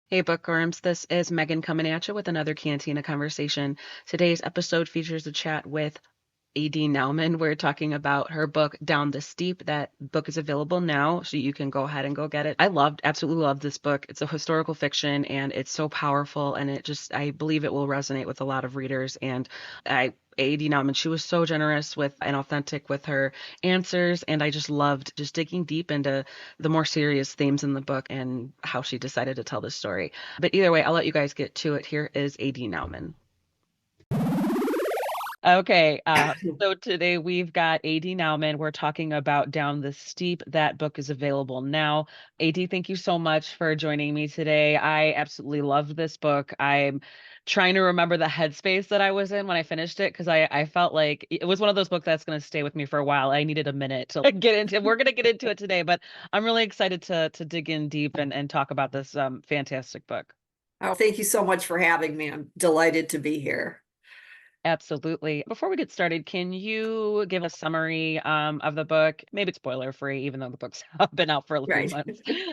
Hey bookworms, this is Megan coming at you with another Cantina Conversation. Today's episode features a chat with A.D. Nauman. We're talking about her book Down the Steep. That book is available now, so you can go ahead and go get it. Absolutely loved this book. It's a historical fiction and it's so powerful, and I believe it will resonate with a lot of readers. And A.D. Nauman, she was so generous with and authentic with her answers, and I just loved just digging deep into the more serious themes in the book and how she decided to tell this story. But either way, I'll let you guys get to it. Here is A.D. Nauman. Okay, so today we've got AD Nauman. We're talking about Down the Steep. That book is available now. AD, thank you so much for joining me today. I absolutely loved this book. I'm trying to remember the headspace that I was in when I finished it because I felt like it was one of those books that's going to stay with me for a while. I needed a minute to get into. We're going to get into it today, but I'm really excited to dig in deep and talk about this fantastic book. Oh, thank you so much for having me. I'm delighted to be here. Absolutely. Before we get started, can you give a summary of the book? Maybe it's spoiler free, even though the book's been out for a few Right.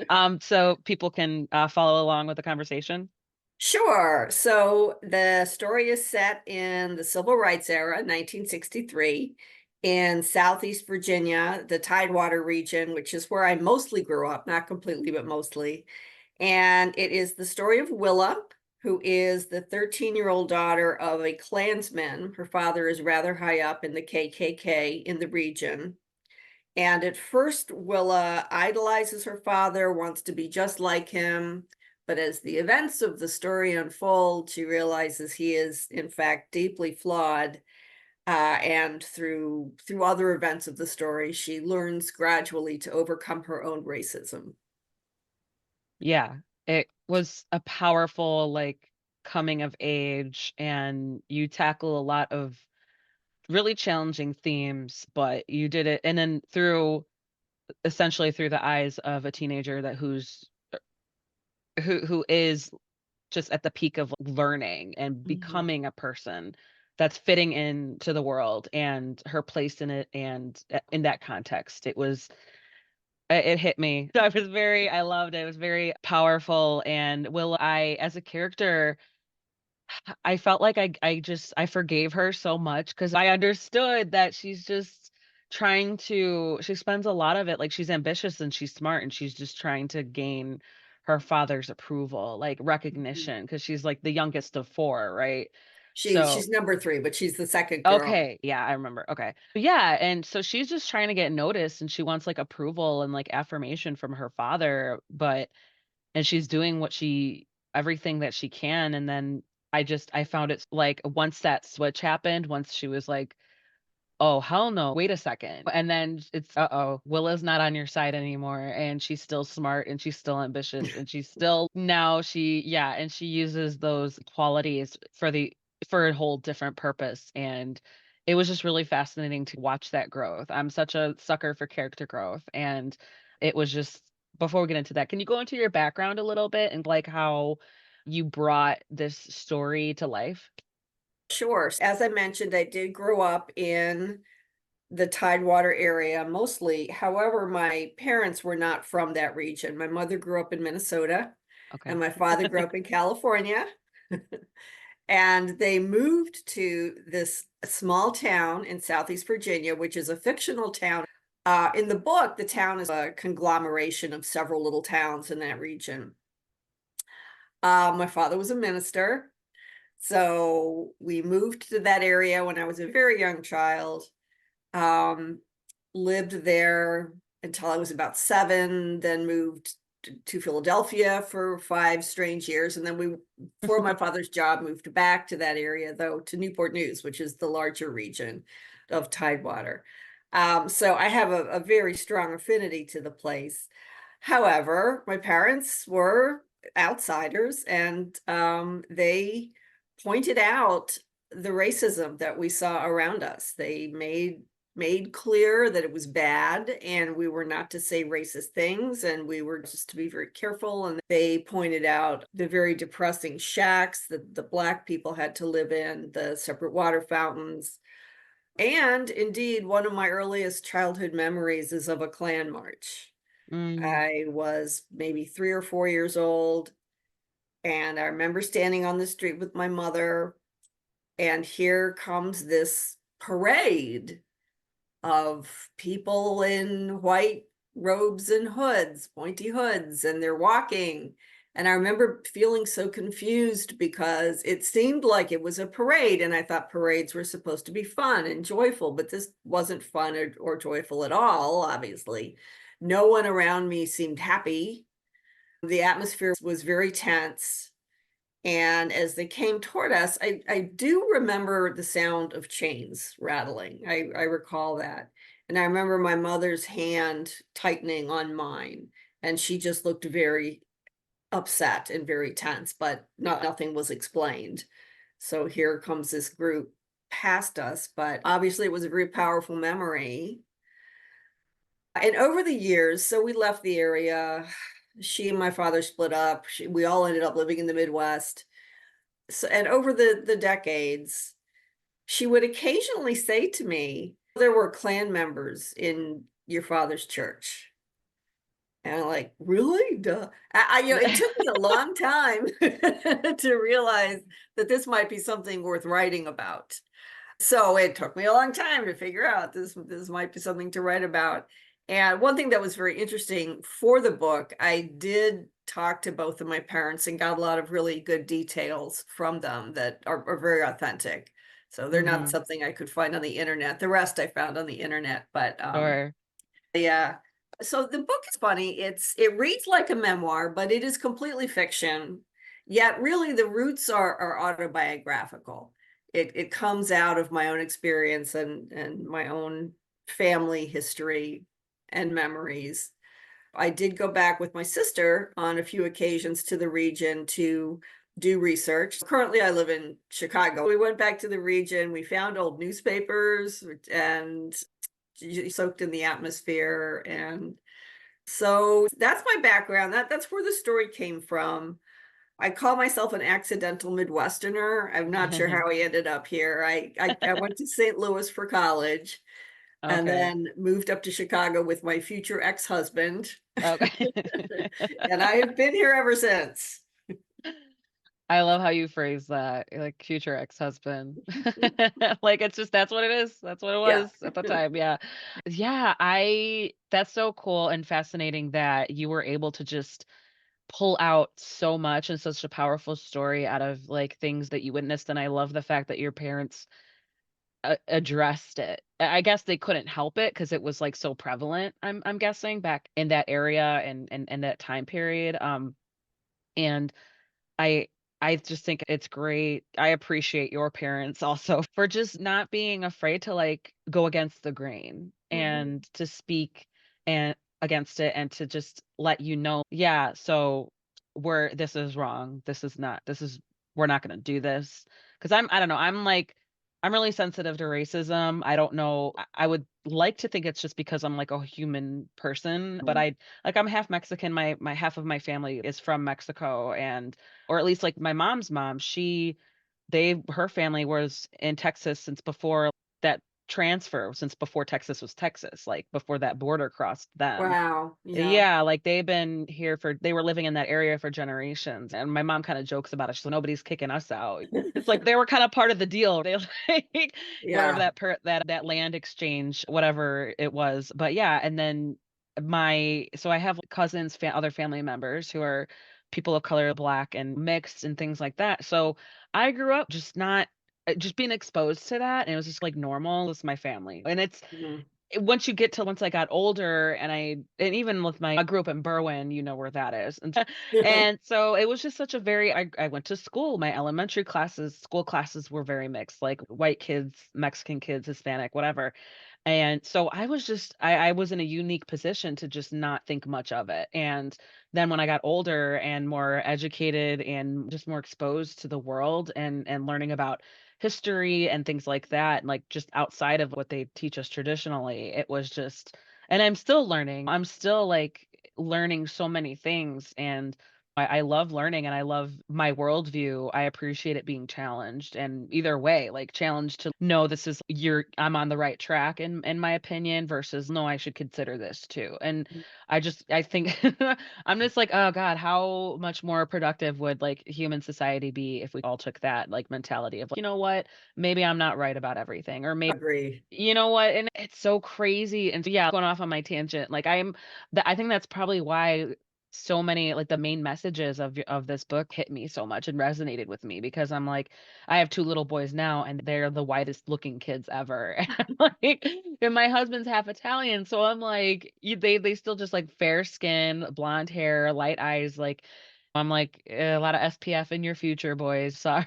months, so people can follow along with the conversation. Sure. So the story is set in the Civil Rights era, 1963, in Southeast Virginia, the Tidewater region, which is where I mostly grew up, not completely, but mostly. And it is the story of Willa, who is the 13-year-old daughter of a Klansman. Her father is rather high up in the KKK in the region. And at first, Willa idolizes her father, wants to be just like him. But as the events of the story unfold, she realizes he is, in fact, deeply flawed. And through other events of the story, she learns gradually to overcome her own racism. Yeah, it was a powerful, like, coming of age, and you tackle a lot of really challenging themes, but you did it, and then through essentially through the eyes of a teenager who is just at the peak of learning and Mhm. becoming a person that's fitting into the world and her place in it, and in that context it hit me. I loved it. It was very powerful. And will I as a character, I felt like I forgave her so much because I understood that she's just she spends a lot of it, like, she's ambitious and she's smart and she's just trying to gain her father's approval, like, Mhm. recognition, because she's, like, the youngest of 4, right? She's So number 3, but she's the second girl. okay, yeah, I remember, okay. Yeah, and so she's just trying to get noticed and she wants, like, approval and, like, affirmation from her father, and she's doing everything that she can. And then I found it, like, once that switch happened, once she was like, "Oh, hell no, wait a second," and then it's, "Uh-oh, Willa's not on your side anymore, and she's still smart, and she's still ambitious, and she's still," now and she uses those qualities for a whole different purpose. And it was just really fascinating to watch that growth. I'm such a sucker for character growth, and it was just before we get into that, can you go into your background a little bit and, like, how you brought this story to life? Sure. As I mentioned, I did grow up in the Tidewater area mostly. However, my parents were not from that region. My mother grew up in Minnesota and Okay. my father grew up in California. And they moved to this small town in Southeast Virginia, which is a fictional town. In the book, the town is a conglomeration of several little towns in that region. My father was a minister, so we moved to that area when I was a very young child. Um, Lived there until I was about 7, then moved to Philadelphia for 5 strange years, and then we, for my father's job, moved back to that area, though, to Newport News, which is the larger region of Tidewater. So I have a very strong affinity to the place. However, my parents were outsiders, and they pointed out the racism that we saw around us. They made clear that it was bad and we were not to say racist things and we were just to be very careful. And they pointed out the very depressing shacks that the Black people had to live in, the separate water fountains. And indeed, one of my earliest childhood memories is of a Klan march. Mm, I was maybe 3 or 4 years old. And I remember standing on the street with my mother, and here comes this parade of people in white robes and hoods, pointy hoods, and they're walking. And I remember feeling so confused because it seemed like it was a parade, and I thought parades were supposed to be fun and joyful, but this wasn't fun or joyful at all, obviously. No one around me seemed happy. The atmosphere was very tense. And as they came toward us, I do remember the sound of chains rattling. I recall that. And I remember my mother's hand tightening on mine. And she just looked very upset and very tense, but nothing was explained. So here comes this group past us, but obviously it was a very powerful memory. And over the years, so we left the area. She and my father split up. We all ended up living in the Midwest. So, and over the decades, she would occasionally say to me, there were Klan members in your father's church. And I'm like, really? Duh. It took me a long time to realize that this might be something worth writing about. So it took me a long time to figure out this might be something to write about. And one thing that was very interesting for the book, I did talk to both of my parents and got a lot of really good details from them that are very authentic. So they're not Mhm. something I could find on the internet. The rest I found on the internet, but Sure. yeah. So the book is funny. It reads like a memoir, but it is completely fiction. Yet really the roots are autobiographical. It comes out of my own experience and my own family history and memories. I did go back with my sister on a few occasions to the region to do research. Currently, I live in Chicago. We went back to the region. We found old newspapers and soaked in the atmosphere. And so that's my background. That's where the story came from. I call myself an accidental Midwesterner. I'm not sure how I ended up here. I went to St. Louis for college and Okay. then moved up to Chicago with my future ex-husband. Okay. And I have been here ever since. I love how you phrase that, like, future ex-husband. Like, it's just that's what it is. That's what it Yeah. was at the time, yeah. Yeah, I that's so cool and fascinating that you were able to just pull out so much and such a powerful story out of, like, things that you witnessed, and I love the fact that your parents addressed it. I guess they couldn't help it because it was, like, so prevalent, I'm guessing, back in that area and that time period, and I I just think it's great. I appreciate your parents also for just not being afraid to, like, go against the grain Mhm. and to speak and against it and to just let you know, "Yeah, so this is wrong. This is we're not gonna do this." 'Cause I don't know, I'm really sensitive to racism. I don't know. I would like to think it's just because I'm, like, a human person, but I'm half Mexican. My half of my family is from Mexico, and or at least, like, my mom's mom, her family was in Texas since before that since before Texas was Texas, like, before that border crossed them. Wow. Yeah. Yeah, like, they were living in that area for generations, and my mom kinda jokes about it, she's like, "Nobody's kicking us out." It's like they were kinda part of the deal. They like whatever Yeah. that land exchange, whatever it was, but yeah, and then I have cousins, other family members who are people of color, Black and mixed and things like that, so I grew up just not just being exposed to that, and it was just, like, normal, it's my family, and Mhm. once I got older and even with I grew up in Berwyn, you know where that is, and and so it was just such a very I went to school, my school classes were very mixed, like white kids, Mexican kids, Hispanic, whatever, and so I was in a unique position to just not think much of it, and then when I got older and more educated and just more exposed to the world and learning about history and things like that, and, like, just outside of what they teach us traditionally, it was just and I'm still learning. I'm still, like, learning so many things, and I love learning and I love my worldview. I appreciate it being challenged and either way, like challenged to know this is I'm on the right track in my opinion versus no, I should consider this too. And I think I'm just like, oh God, how much more productive would like human society be if we all took that like mentality of like, you know what, maybe I'm not right about everything, or maybe Agree. you know what? And it's so crazy. And so, yeah, going off on my tangent, like I think that's probably why so many like the main messages of this book hit me so much and resonated with me because I'm like, I have two little boys now and they're the whitest looking kids ever. And I'm like, and my husband's half Italian, so I'm like, they still just like fair skin, blonde hair, light eyes, like I'm like a lot of SPF in your future, boys. Sorry.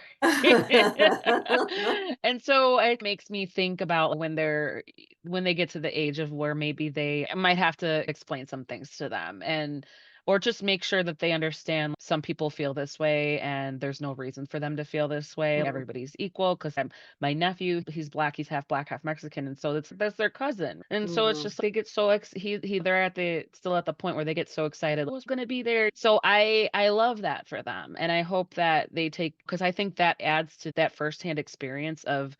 And so it makes me think about when they get to the age of where maybe they might have to explain some things to them and or just make sure that they understand some people feel this way and there's no reason for them to feel this way. Mhm, Everybody's equal because I'm my nephew, he's black, he's half black, half Mexican, and so that's their cousin. And so it's mhm. just they get so they're at the still at the point where they get so excited, who's gonna be there. So I love that for them. And I hope that they take because I think that adds to that firsthand experience of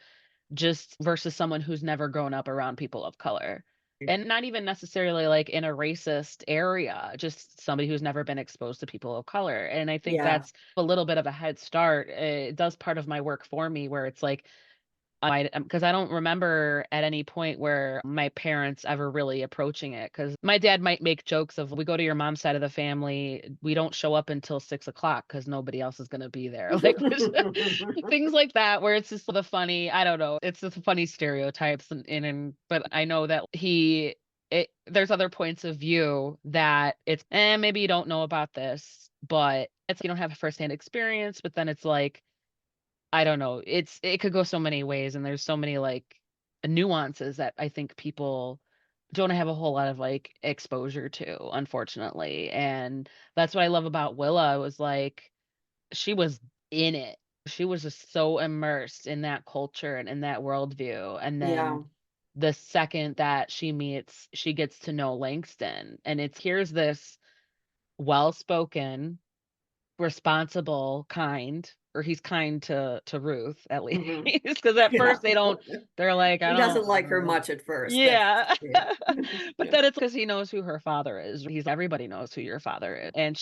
just versus someone who's never grown up around people of color. And not even necessarily like in a racist area, just somebody who's never been exposed to people of color. And I think Yeah, that's a little bit of a head start. It does part of my work for me where it's like I 'cause I don't remember at any point where my parents ever really approaching it. Because my dad might make jokes of, "We go to your mom's side of the family, we don't show up until 6 o'clock because nobody else is gonna be there." Like, things like that where it's just the funny I don't know, it's just funny stereotypes and but I know that there's other points of view that it's, maybe you don't know about this, but it's you don't have a firsthand experience, but then it's like I don't know. It could go so many ways, and there's so many, like, nuances that I think people don't have a whole lot of, like, exposure to, unfortunately, and that's what I love about Willa was, like, she was in it. She was just so immersed in that culture and in that worldview, and then yeah, the second that she gets to know Langston, and here's this well-spoken responsible, kind, or he's kind to Ruth at least, mhm. because at Yeah. first they're like, "I He doesn't don't" like her much at first, that's Yeah. yeah. But Yeah. then it's because he knows who her father is. Everybody knows who your father is, and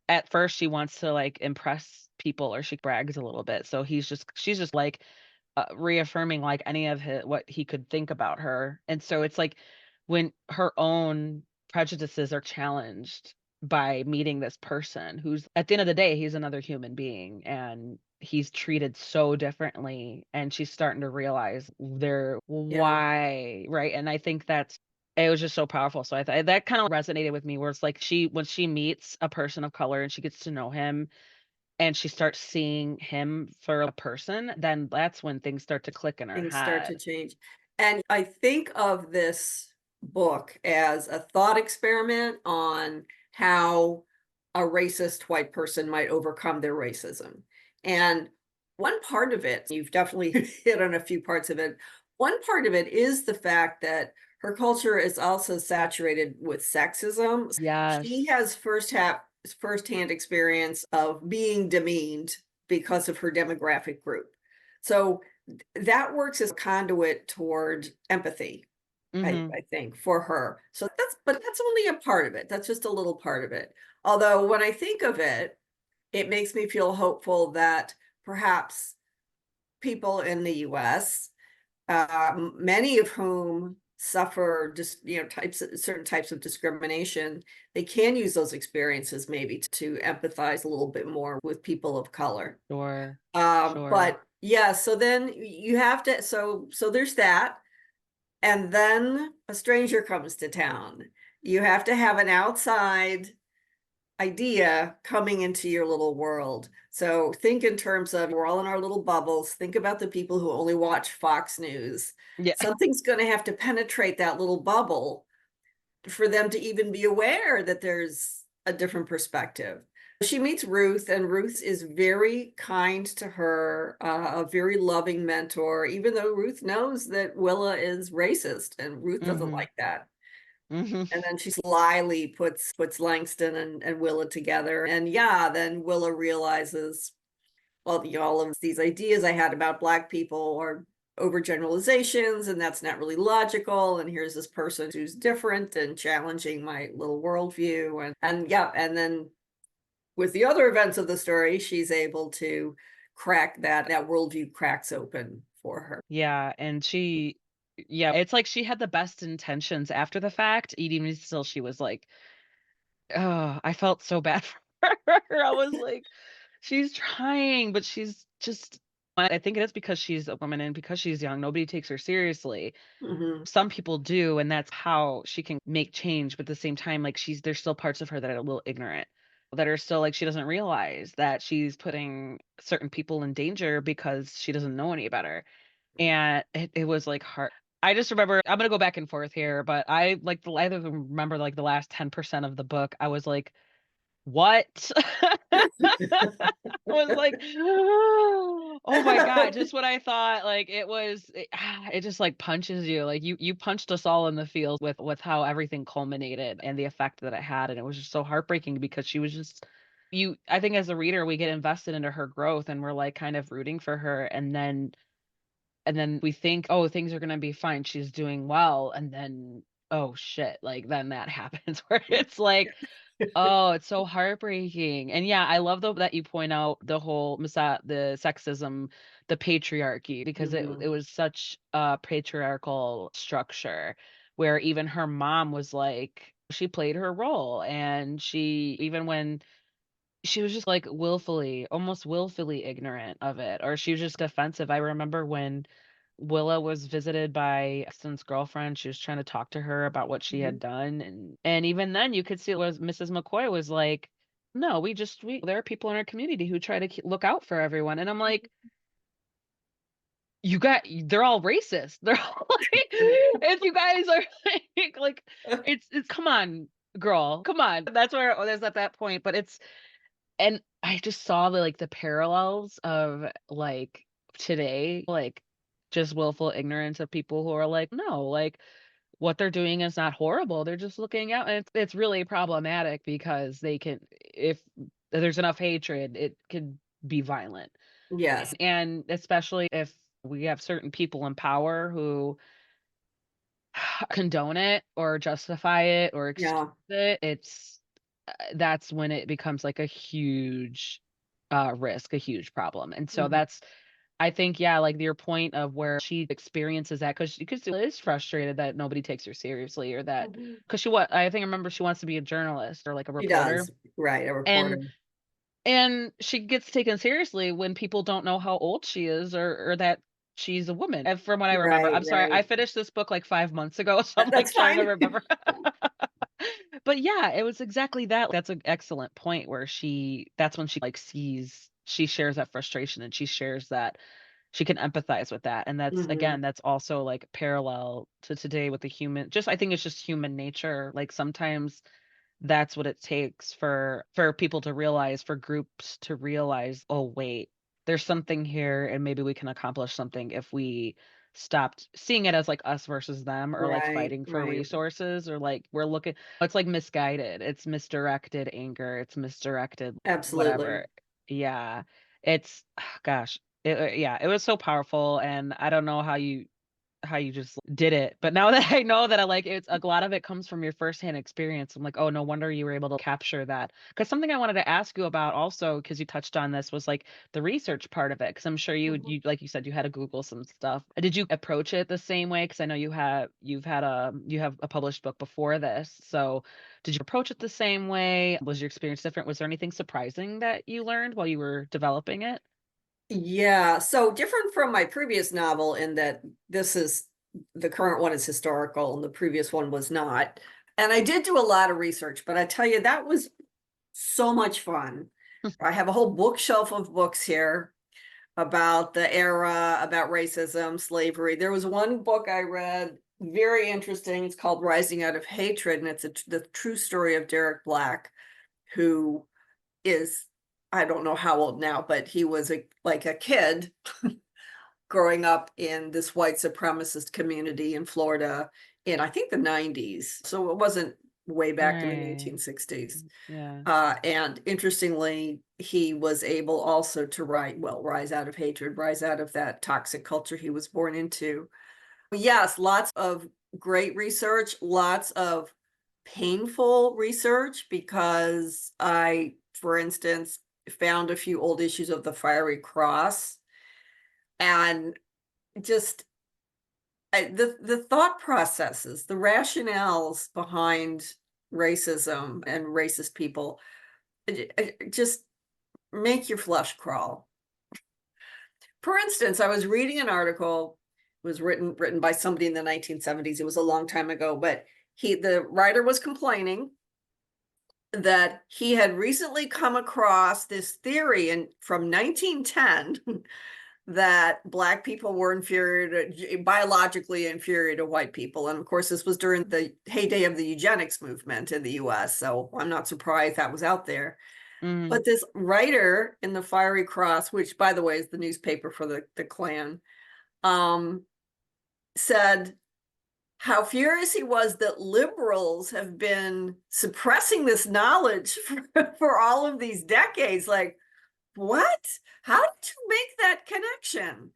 at first, she wants to, like, impress people or she brags a little bit, so she's just, like, reaffirming, like, any of what he could think about her, and so it's like when her own prejudices are challenged by meeting this person who's at the end of the day, he's another human being, and he's treated so differently, and she's starting to realize Yeah, why, right? And I think it was just so powerful, so I thought that kinda resonated with me where it's like when she meets a person of color and she gets to know him and she starts seeing him for a person, then that's when things start to click in her things start to head. change. And I think of this book as a thought experiment on how a racist white person might overcome their racism. And one part of it, you've definitely hit on a few parts of it. One part of it is the fact that her culture is also saturated with sexism. She Yes. has firsthand experience of being demeaned because of her demographic group. So that works as a conduit toward empathy, Mhm. I think, for her. So that's only a part of it. That's just a little part of it. Although when I think of it, it makes me feel hopeful that perhaps people in the US, many of whom suffer just certain types of discrimination, they can use those experiences maybe to empathize a little bit more with people of color. Sure. Sure. But yeah, so then you have to so there's that, and then a stranger comes to town. You have to have an outside idea coming into your little world. So think in terms of we're all in our little bubbles. Think about the people who only watch Fox News. Yeah. Something's going to have to penetrate that little bubble for them to even be aware that there's a different perspective. She meets Ruth, and Ruth is very kind to her, a very loving mentor, even though Ruth knows that Willa is racist, and Ruth doesn't Mhm. like that. Mhm. And then she slyly puts Langston and Willa together. And yeah, then Willa realizes, well, all of these ideas I had about Black people are overgeneralizations, and that's not really logical. And here's this person who's different and challenging my little worldview. And yeah, and then with the other events of the story, she's able to crack that worldview cracks open for her. Yeah, and yeah, it's like she had the best intentions after the fact, even still she was like, oh, I felt so bad for her. I was like, she's trying, but she's just I think it is because she's a woman and because she's young, nobody takes her seriously. Mhm. Some people do, and that's how she can make change, but at the same time, like, there's still parts of her that are a little ignorant, that are still like she doesn't realize that she's putting certain people in danger because she doesn't know any better. And it was, like, hard. I just remember I'm gonna go back and forth here, but I remember, like, the last 10% of the book, I was like, "What?" I was like, "Oh my god," just what I thought, like, it just, like, punches you, like, you punched us all in the feels with how everything culminated and the effect that it had, and it was just so heartbreaking because she was just I think as a reader, we get invested into her growth, and we're, like, kind of rooting for her, and then we think, "Oh, things are gonna be fine, she's doing well," and then, oh, shit, like, then that happens where it's like, oh, it's so heartbreaking, and yeah, I love though that you point out the whole the sexism, the patriarchy, because it Mhm. was such a patriarchal structure where even her mom was like she played her role, and she even when she was just, like, almost willfully ignorant of it, or she was just defensive. I remember when Willa was visited by Exton's girlfriend, she was trying to talk to her about what she had Mhm. done, and even then, you could see it was Mrs. McCoy was like, "No, we there are people in our community who try to look out for everyone," and I'm like, they're all racist. They're all like, if you guys are like, it's come on, girl, come on. That's where there's at that point, but and I just saw the parallels of, like, today, like, just willful ignorance of people who are like, "No, like, what they're doing is not horrible, they're just looking out," and it's really problematic because they can if there's enough hatred, it could be violent, Yes. and especially if we have certain people in power who condone it or justify it or excuse Yeah. it, that's when it becomes like a huge risk, a huge problem. And so Mhm. that's I think, yeah, like your point of where she experiences that because she is frustrated that nobody takes her seriously or that Mhm. because I think I remember she wants to be a journalist or like a She reporter. does. Right, a And reporter. and she gets taken seriously when people don't know how old she is or that she's a woman. And from what I remember, Right, I'm sorry, I right. finished this book like 5 months ago, so I'm like That's trying to fine. remember. But yeah, it was exactly that. That's an excellent point where that's when she like she shares that frustration and she shares that she can empathize with that. And that's Mhm. again, that's also like parallel to today with the human just I think it's just human nature. Like sometimes that's what it takes for people to realize, for groups to realize, "Oh, wait, there's something here, and maybe we can accomplish something if we stopped seeing it as, like, us versus them or, like, Right, fighting for right. resources or, like, we're looking." It's, like, misguided. It's misdirected anger. It's misdirected Absolutely. whatever. Yeah. It's gosh. Yeah, it was so powerful, and I don't know how you just did it. But now that I know that it's a lot of it comes from your firsthand experience. I'm like, "Oh, no wonder you were able to capture that." Because something I wanted to ask you about also, because you touched on this, was, like, the research part of it. Because 'cause I'm sure Mhm. like you said, you had to Google some stuff. Did you approach it the same way? Because I know you have a published book before this. So, did you approach it the same way? Was your experience different? Was there anything surprising that you learned while you were developing it? Yeah, so different from my previous novel in that this is the current one is historical and the previous one was not. And I did do a lot of research, but I tell you, that was so much fun. I have a whole bookshelf of books here about the era, about racism, slavery. There was one book I read, very interesting. It's called Rising Out of Hatred, and it's the true story of Derek Black, who is, I don't know how old now, but he was like a kid growing up in this white supremacist community in Florida in I think the 90s. So it wasn't way back in the Right. 1960s. Yeah. And interestingly, he was able also to rise out of hatred, rise out of that toxic culture he was born into. Yes, lots of great research, lots of painful research because for instance, found a few old issues of the Fiery Cross and just the thought processes, the rationales behind racism and racist people just make your flesh crawl. For instance, I was reading an article, it was written by somebody in the 1970s. It was a long time ago, but the writer was complaining that he had recently come across this theory from 1910 that black people were biologically inferior to white people. And of course, this was during the heyday of the eugenics movement in the US. So I'm not surprised that was out there. Mhm. But this writer in the Fiery Cross, which by the way is the newspaper for the Klan, um, said how furious he was that liberals have been suppressing this knowledge for all of these decades. Like, what? How did you make that connection?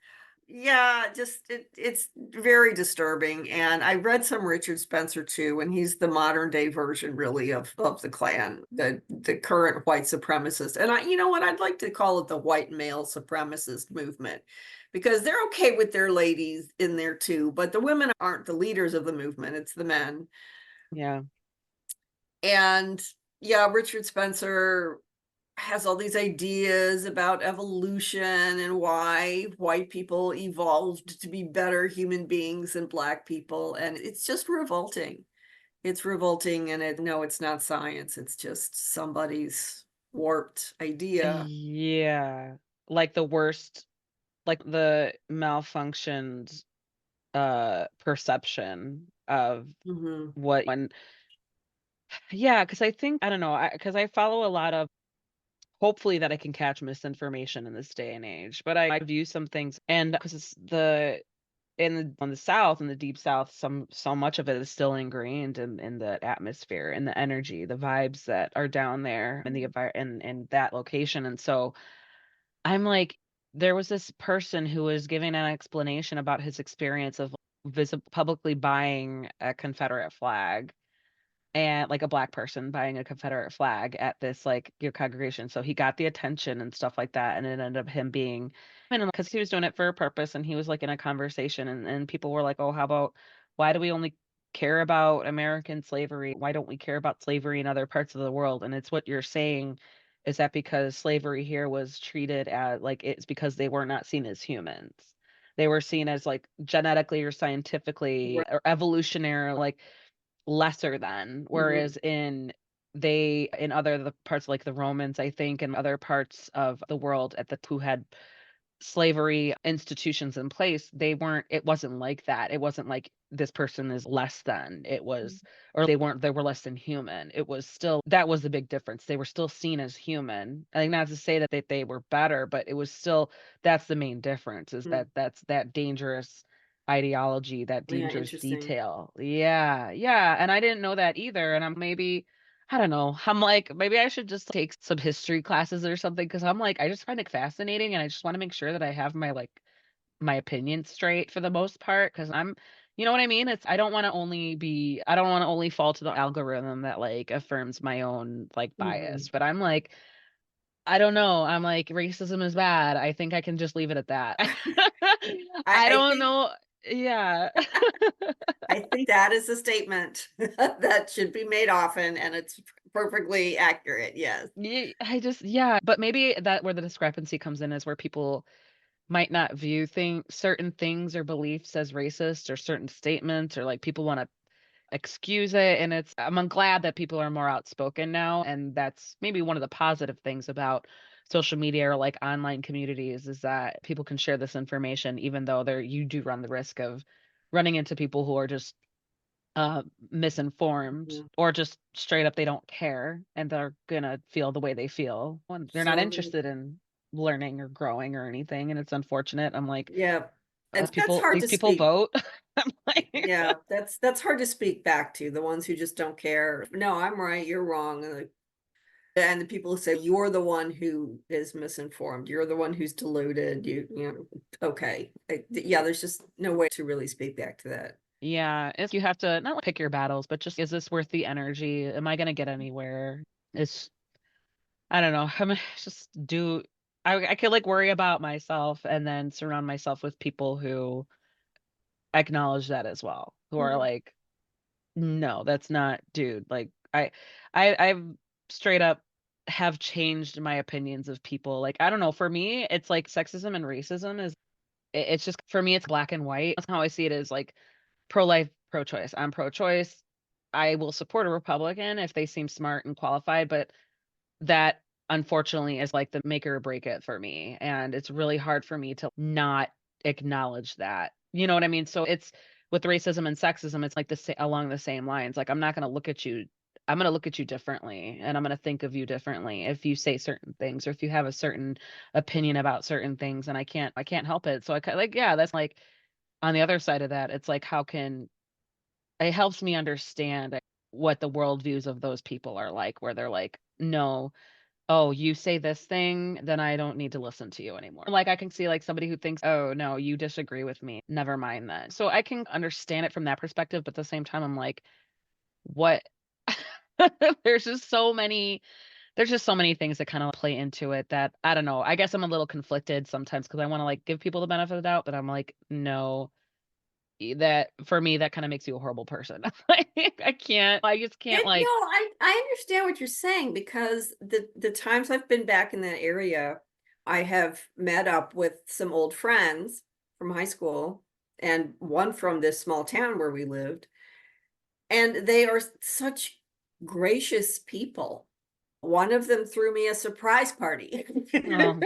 Yeah, just it's very disturbing. And I read some Richard Spencer too, and he's the modern day version really of the Klan, the current white supremacist. And you know what, I'd like to call it the white male supremacist movement because they're okay with their ladies in there too, but the women aren't the leaders of the movement, it's the men. Yeah. And yeah, Richard Spencer has all these ideas about evolution and why white people evolved to be better human beings than black people. And it's just revolting. It's revolting. And no, it's not science. It's just somebody's warped idea. Yeah. Like the worst, like the malfunctioned perception of Hmm. what when yeah, because I think I don't know, because I follow a lot of hopefully that I can catch misinformation in this day and age, but I view some things and because it's the on the South, in the deep South, so much of it is still ingrained in the atmosphere and the energy, the vibes that are down there in the in that location. And so I'm like, there was this person who was giving an explanation about his experience of publicly buying a Confederate flag and like a black person buying a Confederate flag at this like your congregation. So he got the attention and stuff like that. And it ended up him being and because he was doing it for a purpose and he was like in a conversation and people were like, oh, how about why do we only care about American slavery? Why don't we care about slavery in other parts of the world? And it's what you're saying is that because slavery here was treated as like it's because they were not seen as humans. They were seen as like genetically or scientifically Right. or evolutionary, like lesser than, Hmm. whereas in other the parts like the Romans, I think, and other parts of the world at the who had slavery institutions in place, it wasn't like that. It wasn't like this person is less than. It was or they were less than human. It was still that was the big difference. They were still seen as human. I think not to say that they were better, but it was still that's the main difference is Hmm. that's that dangerous ideology, that Yeah, dangerous interesting. detail. Yeah, yeah. And I didn't know that either. And I'm maybe I don't know. I'm like, maybe I should just take some history classes or something because I'm like, I just find it fascinating and I just want to make sure that I have my like my opinions straight for the most part because you know what I mean? I don't want to only fall to the algorithm that like affirms my own like bias. Hmm. But I'm like, I don't know. I'm like, racism is bad. I think I can just leave it at that. I I don't think know. Yeah. I think that is a statement that should be made often, and it's perfectly accurate. Yes. I just yeah, but maybe that where the discrepancy comes in is where people might not view certain things or beliefs as racist or certain statements or like people want to excuse it and I'm glad that people are more outspoken now and that's maybe one of the positive things about social media or like online communities is that people can share this information even though you do run the risk of running into people who are just misinformed Mhm. or just straight up they don't care and they're gonna feel the way they feel when they're not So interested in learning or growing or anything and it's unfortunate. I'm like yeah, and that's people hard these to people speak. vote. Yeah, that's hard to speak back to, the ones who just don't care. No, I'm right, you're wrong. And the people who say you're the one who is misinformed, you're the one who's deluded, okay. Yeah, there's just no way to really speak back to that. Yeah, if you have to not like pick your battles, but just is this worth the energy? Am I gonna get anywhere? It's I don't know. I'm just do I could like worry about myself and then surround myself with people who acknowledge that as well. Who are Mhm. like, no, that's not dude. Like I've straight up have changed my opinions of people. Like I don't know, for me, it's like sexism and racism is it's just for me it's black and white. That's how I see it is like pro-life, pro-choice. I'm pro-choice. I will support a Republican if they seem smart and qualified, but that unfortunately is like the make or break it for me, and it's really hard for me to not acknowledge that. You know what I mean? So it's with racism and sexism, it's like along the same lines. Like I'm gonna look at you differently, and I'm gonna think of you differently if you say certain things or if you have a certain opinion about certain things, and I can't help it. So like yeah, that's like on the other side of that, it's like how can it helps me understand what the worldviews of those people are like, where they're like, no, oh, you say this thing, then I don't need to listen to you anymore. Like I can see like somebody who thinks, oh, no, you disagree with me. Never mind that. So I can understand it from that perspective, but at the same time, I'm like, what? there's just so many, there's just so many things that kind of play into it that I don't know. I guess I'm a little conflicted sometimes because I want to like give people the benefit of the doubt, but I'm like, no, that for me, that kind of makes you a horrible person. Like, I just can't No, like, I understand what you're saying because the times I've been back in that area, I have met up with some old friends from high school and one from this small town where we lived, and they are such gracious people. One of them threw me a surprise party. oh,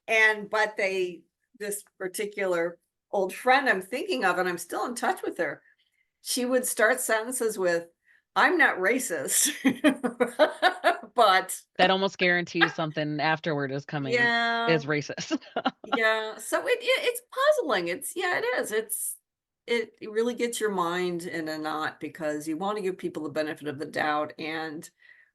And but they this particular old friend I'm thinking of, and I'm still in touch with her, she would start sentences with, "I'm not racist." But that almost guarantees something afterward is coming yeah, is racist. yeah, so it's puzzling, yeah, it is, it really gets your mind in a knot because you wanna give people the benefit of the doubt, and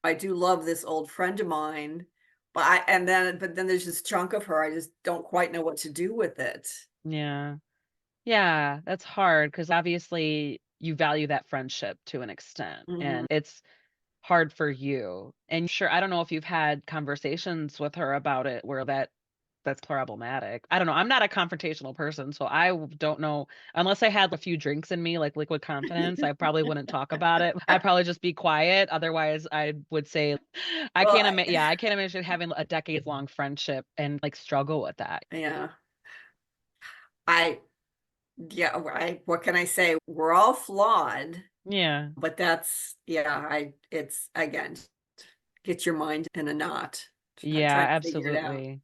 I do love this old friend of mine, but then there's this chunk of her, I just don't quite know what to do with it. Yeah. Yeah, that's hard because obviously you value that friendship to an extent, Mhm. and it's hard for you. And sure, I don't know if you've had conversations with her about it where that's problematic. I don't know. I'm not a confrontational person, so don't know unless I had a few drinks in me, like liquid confidence, I probably wouldn't talk about it. I'd probably just be quiet. Otherwise, I would say Well, I can't imagine having a decades-long friendship and like struggle with that. yeah, I yeah, what can I say? We're all flawed, Yeah. but that's yeah, I it's again, get your mind in a knot, Yeah, trying to figure it out. absolutely.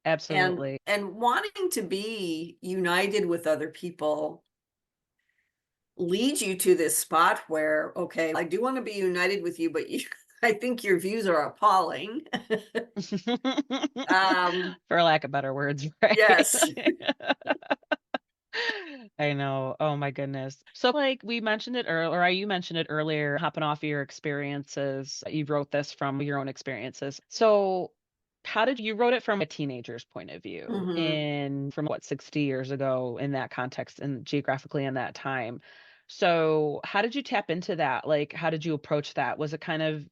Absolutely. And wanting to be united with other people leads you to this spot where, okay, I do want to be united with you, but I think your views are appalling. um, For lack of better words, right? yes. I know. Oh my goodness. So like we mentioned it earlier, or you mentioned it earlier, hopping off of your experiences. You wrote this from your own experiences. So how did you wrote it from a teenager's point of view Hmm. in from what 60 years ago in that context and geographically in that time? So how did you tap into that? Like how did you approach that? Was it kind of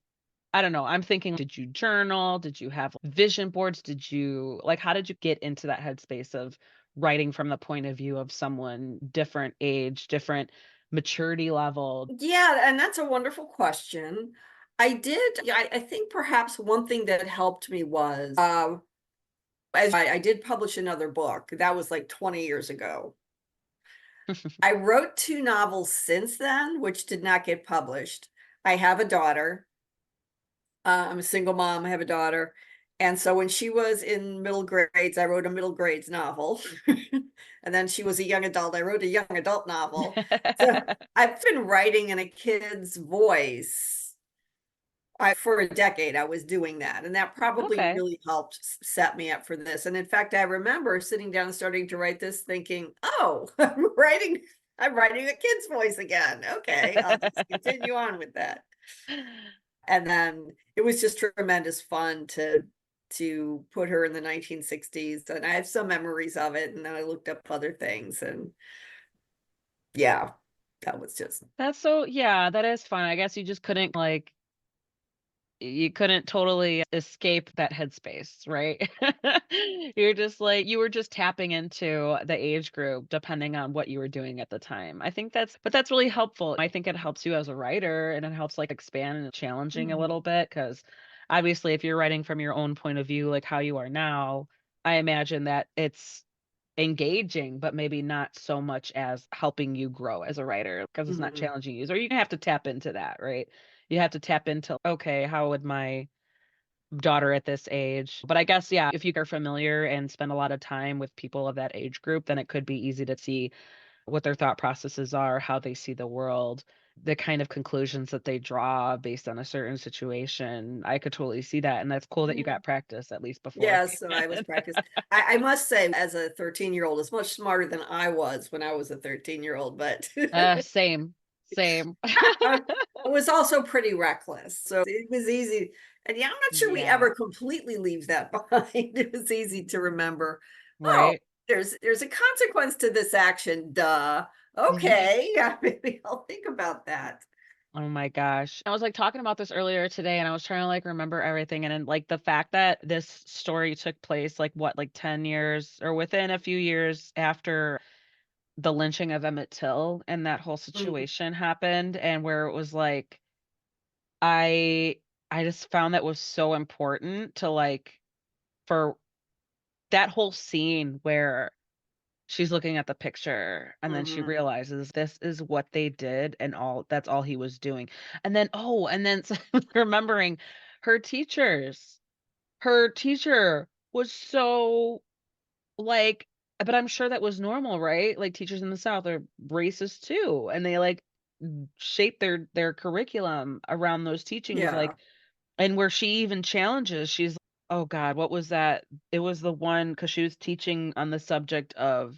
I don't know. I'm thinking, did you journal? Did you have vision boards? Did you like, how did you get into that headspace of writing from the point of view of someone different age, different maturity level? Yeah, and that's a wonderful question. Yeah, I think perhaps one thing that helped me was, as I did publish another book. That was like 20 years ago. I wrote 2 novels since then, which did not get published. I have a daughter. I'm a single mom, I have a daughter. And so when she was in middle grades, I wrote a middle grades novel. And then she was a young adult, I wrote a young adult novel. So I've been writing in a kid's voice. For a decade, I was doing that, and that probably Okay. really helped set me up for this. And in fact, I remember sitting down and starting to write this thinking, oh, I'm writing. I'm writing a kid's voice again. Okay, I'll just continue on with that. And then it was just tremendous fun to put her in the 1960s, and I have some memories of it, and then I looked up other things, and yeah, that was just That's so yeah, that is fun. I guess you just couldn't, like you couldn't totally escape that headspace, right? You're just like you were just tapping into the age group depending on what you were doing at the time. I think that's really helpful. I think it helps you as a writer and it helps like expand and challenging a Mhm, little bit because obviously if you're writing from your own point of view, like how you are now, I imagine that it's engaging, but maybe not so much as helping you grow as a writer because it's not mhm, challenging you. So you have to tap into that, right? You have to tap into, okay, how would my daughter at this age? But I guess, yeah, if you are familiar and spend a lot of time with people of that age group, then it could be easy to see what their thought processes are, how they see the world, the kind of conclusions that they draw based on a certain situation. I could totally see that. And that's cool that you mhm. got practice at least before. Yeah, so I was practiced. I must say, as a 13-year-old, is much smarter than I was when I was a 13-year-old, but Same, same. I was also pretty reckless, so it was easy, and yeah, I'm not sure we Yeah, ever completely leave that behind. It was easy to remember, "Oh, right. there's a consequence to this action, duh. Mhm. Okay, yeah, maybe I'll think about that." Oh my gosh. I was, like, talking about this earlier today, and I was trying to, like, remember everything, and then, like, the fact that this story took place, like, what, like, 10 years or within a few years after the lynching of Emmett Till and that whole Mhm, situation happened, and where it was, like, I I just found that was so important to, like for that whole scene where she's looking at the picture, and then she mhm, realizes this is what they did and all that's all he was doing. And then remembering her teachers. Her teacher was so, like but I'm sure that was normal, right? Like, teachers in the South are racist too, and they, like, shape their curriculum around those teachings, yeah, like and where she even challenges, she's oh god, what was that? It was the one because she was teaching on the subject of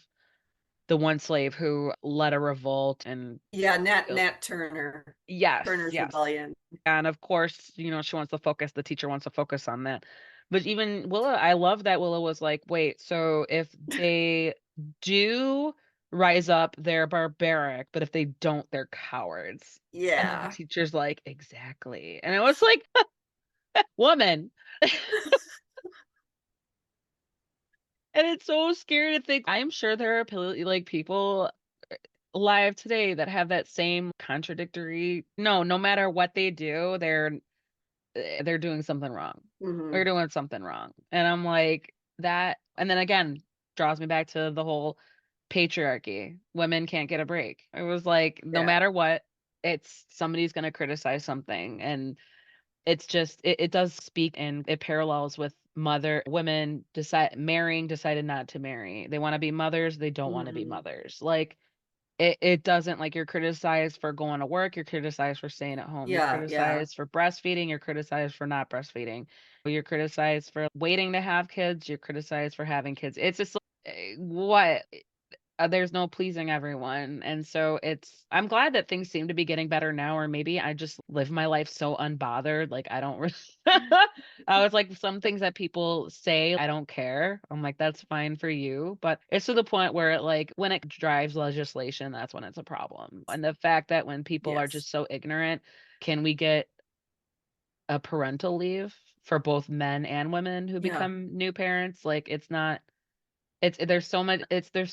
the one slave who led a revolt and yeah, killed Nat Turner, yes, Turner's yes. Rebellion, And of course, she wants to focus the teacher wants to focus on that. But even Willa, I love that Willa was like, "Wait, so if they do rise up, they're barbaric, but if they don't, they're cowards." And then the yeah, teacher's like, "Exactly." And it was like, "Woman." And it's so scary to think I'm sure there are like people alive today that have that same contradictory no matter what they do, they're doing something wrong. They're mhm, doing something wrong. And I'm like, that and then again, draws me back to the whole patriarchy. Women can't get a break. It was like, no yeah, matter what, it's somebody's gonna criticize something. And it's just it does speak and it parallels with mother women decided not to marry. They wanna be mothers, they don't wanna be mhm, mothers. Like it doesn't like, you're criticized for going to work, you're criticized for staying at home, you're yeah, yeah, criticized for breastfeeding, you're criticized for not breastfeeding, you're criticized for waiting to have kids, you're criticized for having kids. It's just like, what? There's no pleasing everyone, and so I'm glad that things seem to be getting better now, or maybe I just live my life so unbothered, like, I don't really I was like, some things that people say, I don't care. I'm like, "That's fine for you," but it's to the point where when it drives legislation, that's when it's a problem, and the fact that when people are yes, just so ignorant, can we get a parental leave for both men and women who yeah, become new parents? Like, it's not there's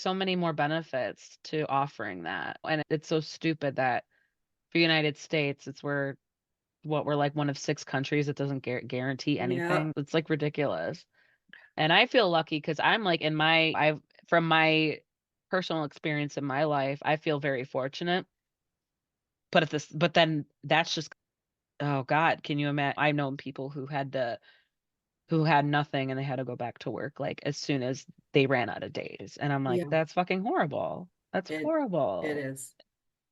so many more benefits to offering that, and it's so stupid that for United States, we're like one of 6 countries that doesn't guarantee yeah, anything. It's, like, ridiculous, and I feel lucky because 'cause I'm, like, I've from my personal experience in my life, I feel very fortunate, but then that's just oh god, can you imagine? I've known people who had nothing and they had to go back to work, like, as soon as they ran out of days, and I'm like, yeah, "That's fucking horrible. That's it it horrible." is.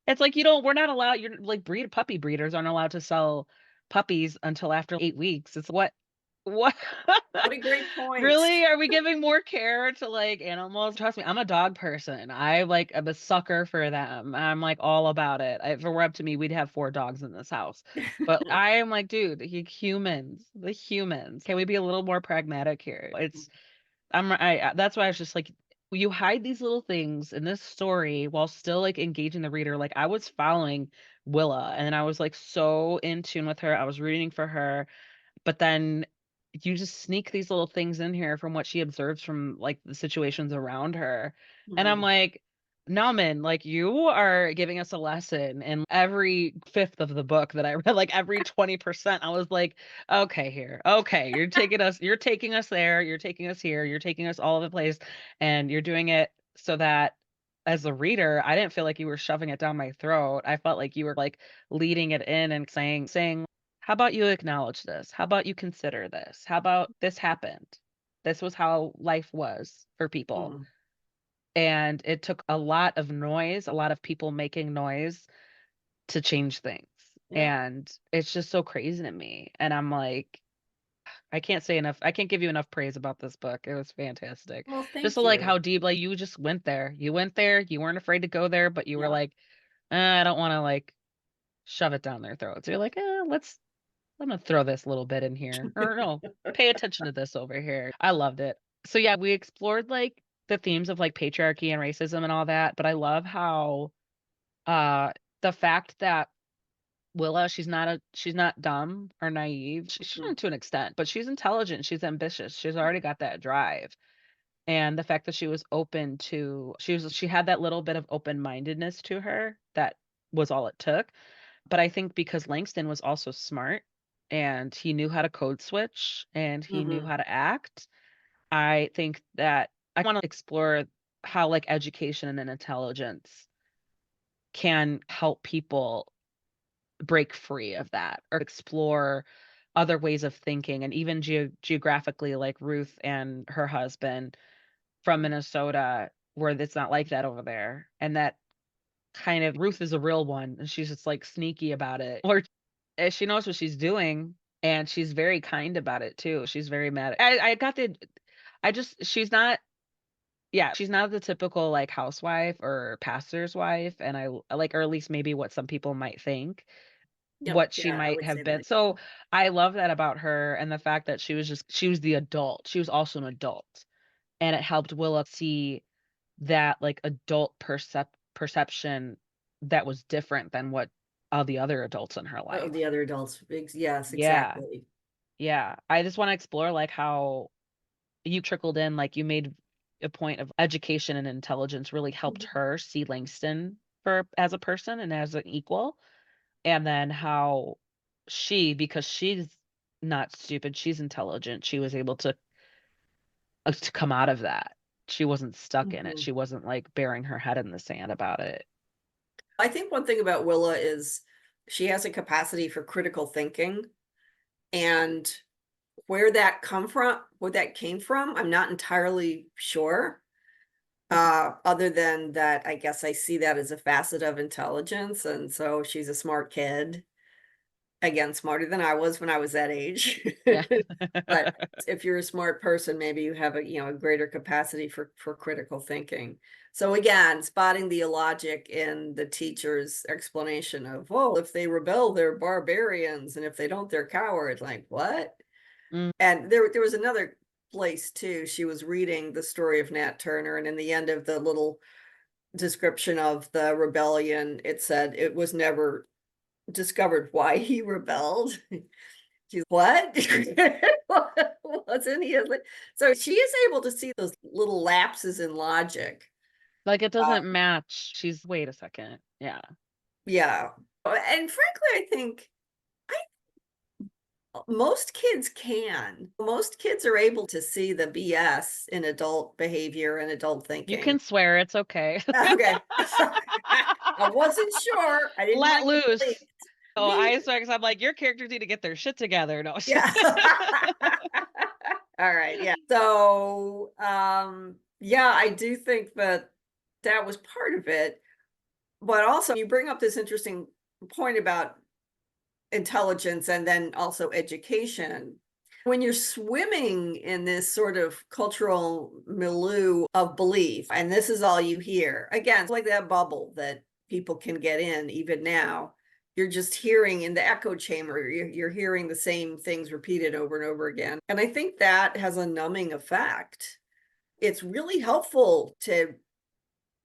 It's like, we're not allowed you're like, puppy breeders aren't allowed to sell puppies until after 8 weeks. It's what? What? What a great point. Really? Are we giving more care to, like, animals? Trust me, I'm a dog person. I, like, am a sucker for them. I'm, like, all about it. If it were up to me, we'd have 4 dogs in this house. But I am like, "Dude, the humans. Can we be a little more pragmatic here?" That's why I was just like, you hide these little things in this story while still, like, engaging the reader. Like, I was following Willa, and I was, like, so in tune with her. I was rooting for her. But then you just sneak these little things in here from what she observes from, like, the situations around her, and I'm Mhm. like, "Nauman, like, you are giving us a lesson." And every 5th of the book that I read, like, every 20%, I was like, "Okay, here. Okay, you're taking us there, you're taking us here, you're taking us all over the place, and you're doing it so that as a reader, I didn't feel like you were shoving it down my throat. I felt like you were, like, leading it in and saying, how about you acknowledge this? How about you consider this? How about this happened? This was how life was for people." Mhm. And it took a lot of noise, a lot of people making noise to change things. Yeah. And it's just so crazy to me. And I'm like, I can't give you enough praise about this book. It was fantastic. Well, Just thank so like you. how deep, like you just went there. You went there, you weren't afraid to go there, but you were Yeah. like, I don't want to like shove it down their throats. You're like, I'm gonna throw this little bit in here, or no, pay attention to this over here. I loved it. So yeah, we explored like the themes of like patriarchy and racism and all that, but I love how uh the fact that Willa, she's not dumb or naive. She's Mhm. to an extent, but she's intelligent, she's ambitious, she's already got that drive. And the fact that she had that little bit of open-mindedness to her, that was all it took. But I think because Langston was also smart and he knew how to code switch and he knew Mhm. how to act, I think that I want to explore how like education and intelligence can help people break free of that or explore other ways of thinking. And even geographically, like Ruth and her husband from Minnesota, where it's not like that over there. And that kind of Ruth is a real one and she's just like sneaky about it. Or she knows what she's doing, and she's very kind about it too. She's very mad. I got the I just she's not the typical, like, housewife or pastor's wife, and like, or at least maybe what some people might think, Yep. what she Yeah, I might would have say been. that. So, I love that about her and the fact that she was the adult. She was also an adult, and it helped Willa see that, like, adult perception that was different than what all the other adults in her Oh, life. the other adults. Yes, Yeah. exactly. Yeah, I just wanna explore, like, how you trickled in, like, you made a point of education and intelligence really helped Mhm. her see Langston for as a person and as an equal, and then how because she's not stupid, she's intelligent, she was able to come out of that. She wasn't stuck in it, Mhm. she wasn't, like, burying her head in the sand about it. I think one thing about Willa is she has a capacity for critical thinking, and where that came from, I'm not entirely sure. Other than that, I guess I see that as a facet of intelligence, and so she's a smart kid. Again, smarter than I was when I was that age. Yeah. But if you're a smart person, maybe you have a greater capacity for critical thinking. So again, spotting the illogic in the teacher's explanation of, "Oh, if they rebel, they're barbarians, and if they don't, they're cowards." Like, what? Mm, And there was another place too. She was reading the story of Nat Turner, and in the end of the little description of the rebellion, it said it was never discovered why he rebelled. She's what? Wasn't he? So she is able to see those little lapses in logic. like, it doesn't Uh, match. Wait a second. Yeah. yeah. And frankly, I think most kids can. Most kids are able to see the BS in adult behavior and adult You thinking. can swear, it's okay. Okay. I wasn't sure. I didn't Let want you to loose. Oh, leave. I swear, 'cause I'm like, your characters need to get their shit together. No. Yeah. All right, yeah. So, yeah, I do think that that was part of it, but also you bring up this interesting point about intelligence and then also education. When you're swimming in this sort of cultural milieu of belief, and this is all you hear, again, it's like that bubble that people can get in even now. You're just hearing in the echo chamber, you're hearing the same things repeated over and over again. And I think that has a numbing effect. It's really helpful to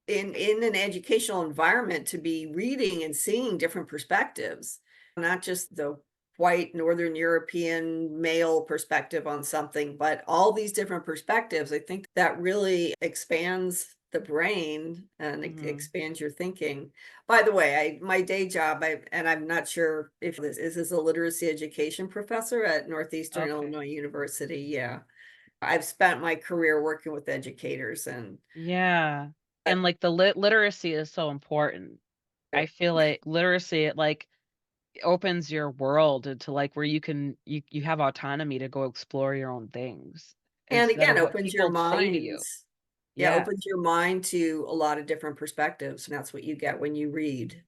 in an educational environment to be reading and seeing different perspectives, not just the white Northern European male perspective on something, but all these different perspectives. I think that really expands the brain and it Mhm. expands your thinking. By the way, my day job, and I'm not sure if this is a literacy education professor at Northeastern Okay. Illinois University. Yeah. I've spent my career working with educators and Yeah. And, like, the literacy is so important. I feel like literacy, it, like, opens your world into, like, where you have autonomy to go explore your own things and instead again, of what opens your people say to you. minds. Yeah, Yeah. opens your mind to a lot of different perspectives, and that's what you get when you read.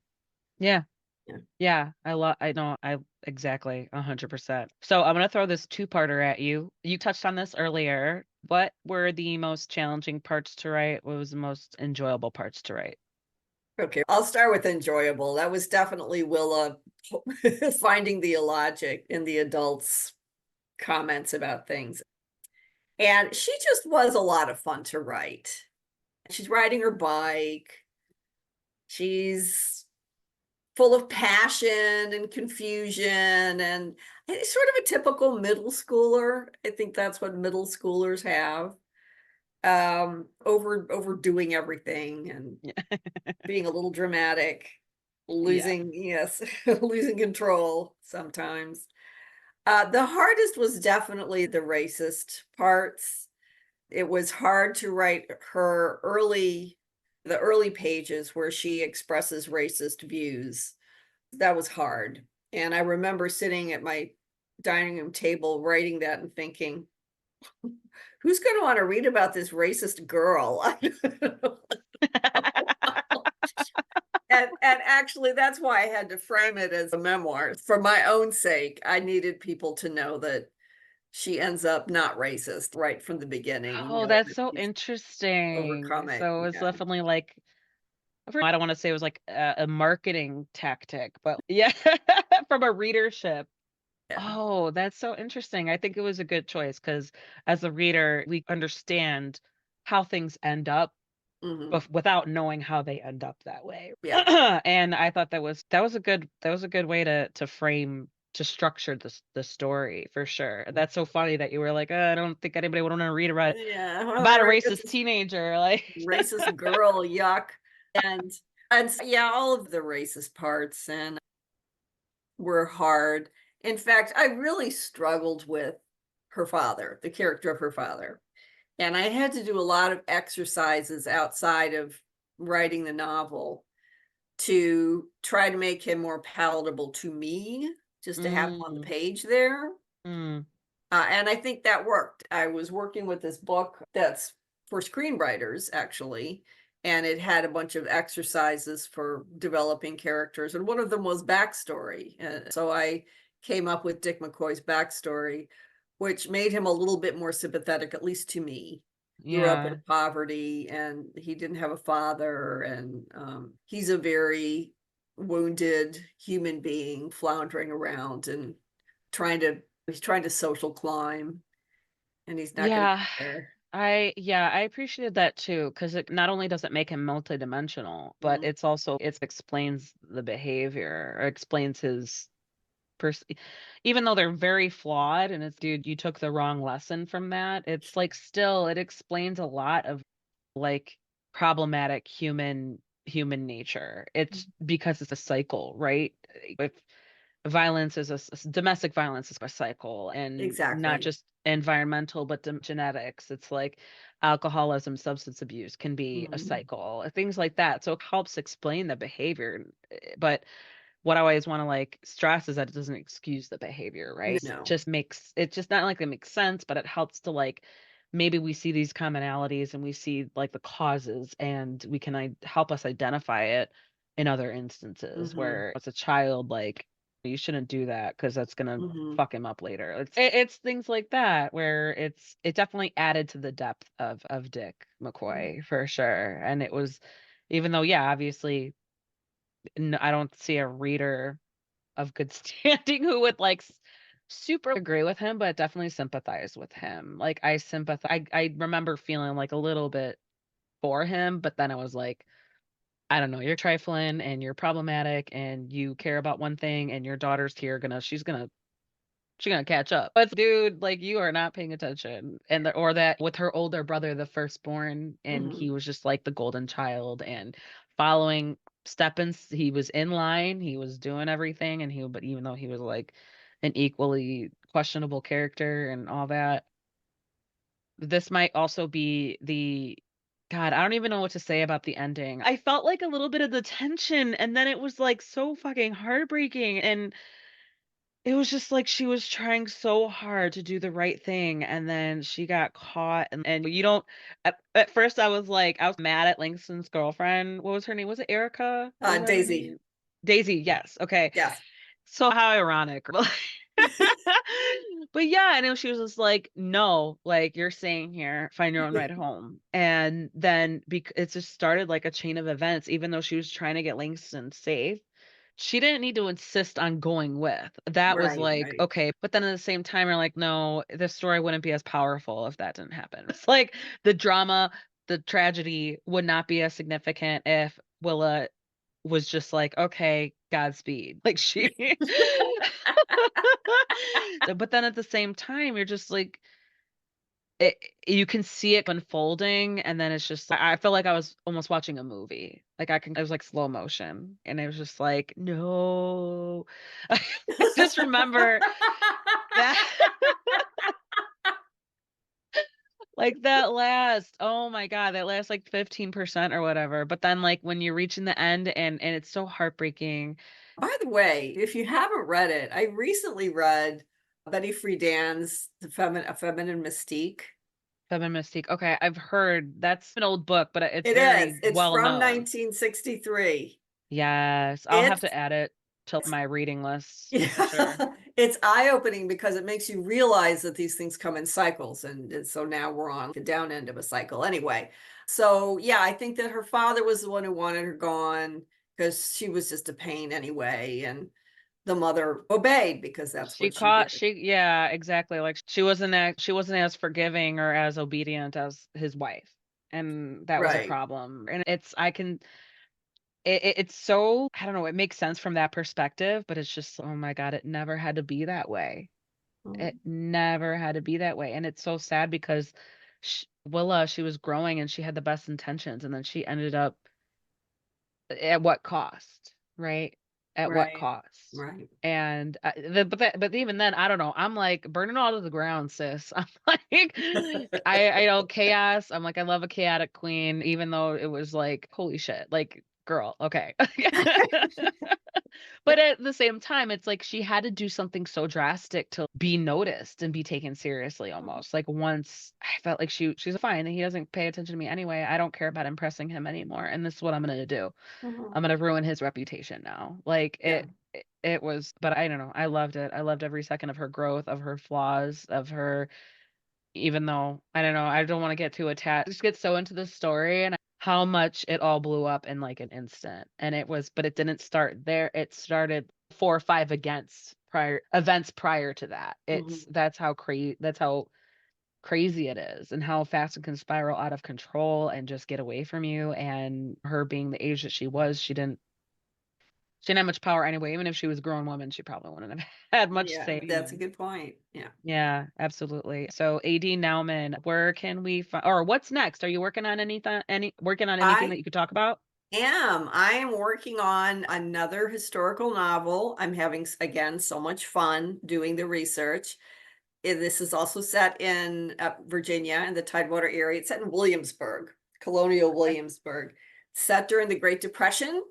Yeah. Yeah. Yeah. I know, I exactly, 100%. So, I'm gonna throw this two-parter at you. You touched on this earlier. What were the most challenging parts to write? What was the most enjoyable parts to write? Okay, I'll start with enjoyable. That was definitely Willa finding the illogic in the adults' comments about things. And she just was a lot of fun to write. She's riding her bike. She's full of passion and confusion and it's sort of a typical middle schooler. I think that's what middle schoolers have. Overdoing everything and Yeah. being a little dramatic, Yeah. losing, yes, losing control sometimes. The hardest was definitely the racist parts. It was hard to write the early pages where she expresses racist views. That was hard. And I remember sitting at my dining room table writing that and thinking, who's going to want to read about this racist girl? And actually that's why I had to frame it as a memoir. For my own sake, I needed people to know that she ends up not racist right from the beginning, Oh, that that's so she's interesting. overcome it. So, it's Yeah. definitely like I don't wanna say it was like a marketing tactic, but yeah, from a readership. Yeah. Oh, that's so interesting. I think it was a good choice because as a reader, we understand how things end up Mhm. without knowing how they end up that way. Yeah. And I thought that was a good way to frame to structure the story for sure. That's so funny that you were like, I don't think anybody would want to read Yeah. Well, about a it's racist this teenager." Like racist girl, yuck. And yeah, all of the racist parts and were hard. In fact, I really struggled with her father, the character of her father. And I had to do a lot of exercises outside of writing the novel to try to make him more palatable to me, just to have him on the Mm, page there. mm, And I think that worked. I was working with this book that's for screenwriters, actually, and it had a bunch of exercises for developing characters. And one of them was backstory. And so I came up with Dick McCoy's backstory, which made him a little bit more sympathetic, at least to me. Grew up in yeah. poverty and he didn't have a father. And he's a very wounded human being floundering around and he's trying to social climb and he's not gonna Yeah. get there. I appreciated that too, because it not only does it make him multidimensional, but Mhm. it's also it explains the behavior or explains his pers even though they're very flawed and it's, "Dude, you took the wrong lesson from that," it's like still it explains a lot of, like, problematic human nature. It's because it's a cycle, right? If violence is domestic violence is a cycle and not Exactly. just environmental, but genetics. It's like alcoholism, substance abuse can be a Mhm. cycle, things like that. So it helps explain the behavior. But what I always want to like stress is that it doesn't excuse the behavior, right? No. Just makes it just not like it makes sense, but it helps to like maybe we see these commonalities and we see like the causes and we can help us identify it in other instances Mhm. where as a child, like you shouldn't do that because that's gonna Mhm. fuck him up later. It's things like that where it definitely added to the depth of Dick Mhm. McCoy for sure, and it was even though, yeah, obviously, I don't see a reader of good standing who would, like, super agree with him, but definitely sympathize with him. Like, I remember feeling, like, a little bit for him, but then I was like, I don't know, you're trifling and you're problematic and you care about one thing and your daughter's here she's gonna catch up. But dude, like you are not paying attention. And or that with her older brother, the firstborn, and he Mhm. was just like the golden child and following he was in line, he was doing everything and but even though he was like an equally questionable character and all that, this might also be the God, I don't even know what to say about the ending. I felt like a little bit of the tension, and then it was, like, so fucking heartbreaking, and it was just like she was trying so hard to do the right thing, and then she got caught, and you don't at first, I was mad at Langston's girlfriend. What was her name? Was it Erica? Was that her Daisy. name? Daisy, yes, okay. Yes. So how ironic. But yeah, and then she was just like, "No, like, you're staying here, find your own ride home." And then it just started like a chain of events, even though she was trying to get Langston safe. She didn't need to insist on going with. That was Right, like, right. okay, but then at the same time, you're like, "No, the story wouldn't be as powerful if that didn't happen." It's like the drama, the tragedy would not be as significant if Willa was just like, "Okay, Godspeed." Like she but then at the same time, you're just like it you can see it unfolding, and then it's just I felt like I was almost watching a movie. Like, it was like slow motion, and it was just like, "No." I just remember that like, that last oh my god, that last, like, 15% or whatever, but then, like, when you're reaching the end and it's so heartbreaking. By the way, if you haven't read it, I recently read Betty Friedan's A Feminine Mystique. Feminine Mystique, okay, I've heard that's an old book, but it's It is. very It's well from known. 1963. Yes, I'll have It's to add it to my reading list for sure. yeah, it's eye-opening because it makes you realize that these things come in cycles, and so now we're on the down end of a cycle anyway. So, yeah, I think that her father was the one who wanted her gone because she was just a pain anyway, and the mother obeyed because that's what she did. Yeah, exactly, like, she wasn't as forgiving or as obedient as his wife, and that was a Right. problem, and it's so I don't know, it makes sense from that perspective, but it's just, oh my god, it never had to be that way. It Mm, never had to be that way, and it's so sad because Willa, she was growing and she had the best intentions, and then she ended up at what cost, right? At what right, cost? right. And, but even then, I don't know, I'm like, "Burn it all to the ground, sis." I'm like, I know chaos, I'm like, I love a chaotic queen, even though it was like, "Holy shit," like, "Girl, okay." But at the same time, it's like she had to do something so drastic to be noticed and be taken seriously Mhm, almost. Like once I felt like she's fine, he doesn't pay attention to me anyway. I don't care about impressing him anymore. And this is what I'm gonna do. mhm. I'm gonna ruin his reputation now. Like Yeah. it was but I don't know. I loved it. I loved every second of her growth, of her flaws, of her even though I don't know, I don't wanna get too attached. Just get so into the story and how much it all blew up in, like, an instant, and but it didn't start there, it started 4 or 5 against prior events prior to that. Mhm. That's how crazy it is and how fast it can spiral out of control and just get away from you, and her being the age that she didn't have much power anyway. Even if she was a grown woman, she probably wouldn't have had much Yeah, say. that's a good point. Yeah. Yeah, absolutely. So AD Nauman, where can we find or what's next? Are you working on anything I that you could talk about? I am working on another historical novel. I'm having, again, so much fun doing the research. This is also set in Virginia in the Tidewater area. It's set in Williamsburg, colonial Okay. Williamsburg, set during the Great Depression.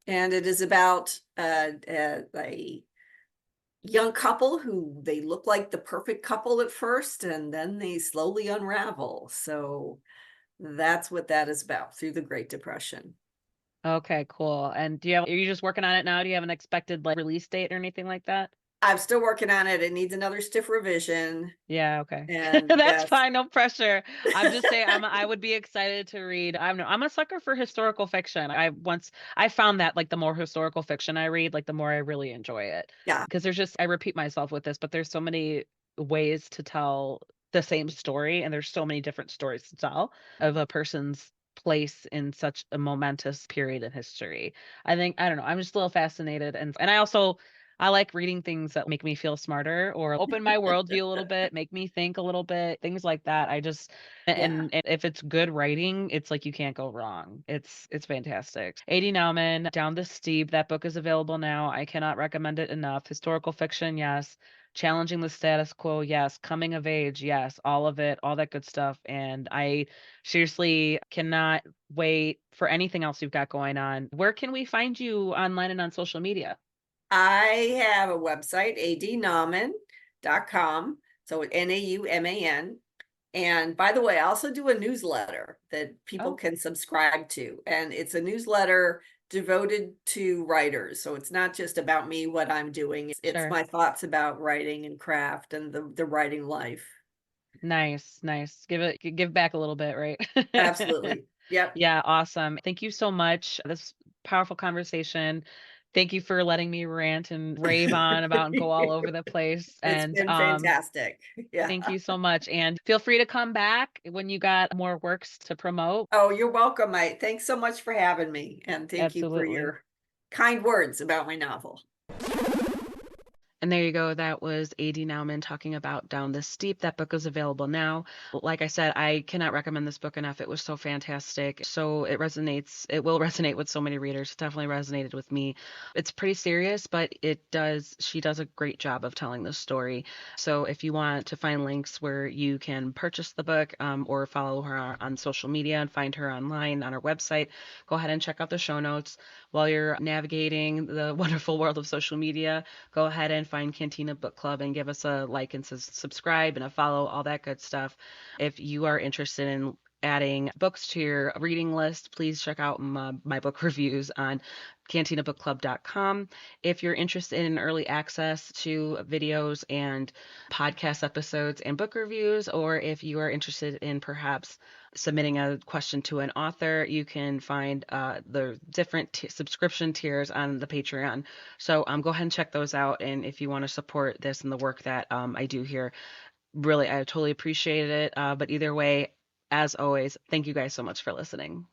And it is about a young couple who they look like the perfect couple at first, and then they slowly unravel. So that's what that is about through the Great Depression. Okay, cool. And are you just working on it now? Do you have an expected, like, release date or anything like that? I'm still working on it. It needs another stiff revision. Yeah, okay. And That's yes. fine, no pressure. I'm just saying I would be excited to read. I'm a sucker for historical fiction. I found that, like, the more historical fiction I read, like, the more I really enjoy it. Yeah. Because I repeat myself with this, but there's so many ways to tell the same story, and there's so many different stories to tell of a person's place in such a momentous period in history. I don't know, I'm just a little fascinated, and I like reading things that make me feel smarter or open my worldview a little bit, make me think a little bit, things like that. Yeah. And if it's good writing, it's like you can't go wrong. It's fantastic. A.D. Nauman, Down the Steep, that book is available now. I cannot recommend it enough. Historical fiction, yes. Challenging the status quo, yes. Coming of age, yes. All of it, all that good stuff. And I seriously cannot wait for anything else you've got going on. Where can we find you online and on social media? I have a website, adnauman.com. So Nauman. And by the way, I also do a newsletter that people Oh, can subscribe to. And it's a newsletter devoted to writers. So it's not just about me, what I'm doing. It's sure. my thoughts about writing and craft and the writing life. Nice, nice. Give back a little bit, right? Absolutely. Yep. Yeah, awesome. Thank you so much. This powerful conversation. Thank you for letting me rant and rave on about and go all over the place. It's And been fantastic. Yeah. thank you so much. And feel free to come back when you got more works to promote. Oh, you're welcome, mate. Thanks so much for having me. And thank you for Absolutely. your kind words about my novel. And there you go. That was A.D. Nauman talking about Down the Steep. That book is available now. Like I said, I cannot recommend this book enough. It was so fantastic. So it will resonate with so many readers. It definitely resonated with me. It's pretty serious, but she does a great job of telling this story. So if you want to find links where you can purchase the book, or follow her on social media and find her online on her website, go ahead and check out the show notes. While you're navigating the wonderful world of social media, go ahead and find Cantina Book Club and give us a like and subscribe and a follow, all that good stuff. If you are interested in adding books to your reading list, please check out my book reviews on cantinabookclub.com. If you're interested in early access to videos and podcast episodes and book reviews, or if you are interested in perhaps submitting a question to an author, you can find the different subscription tiers on the Patreon. So go ahead and check those out. And if you want to support this and the work that I do here, really, I totally appreciate it. But either way, as always, thank you guys so much for listening.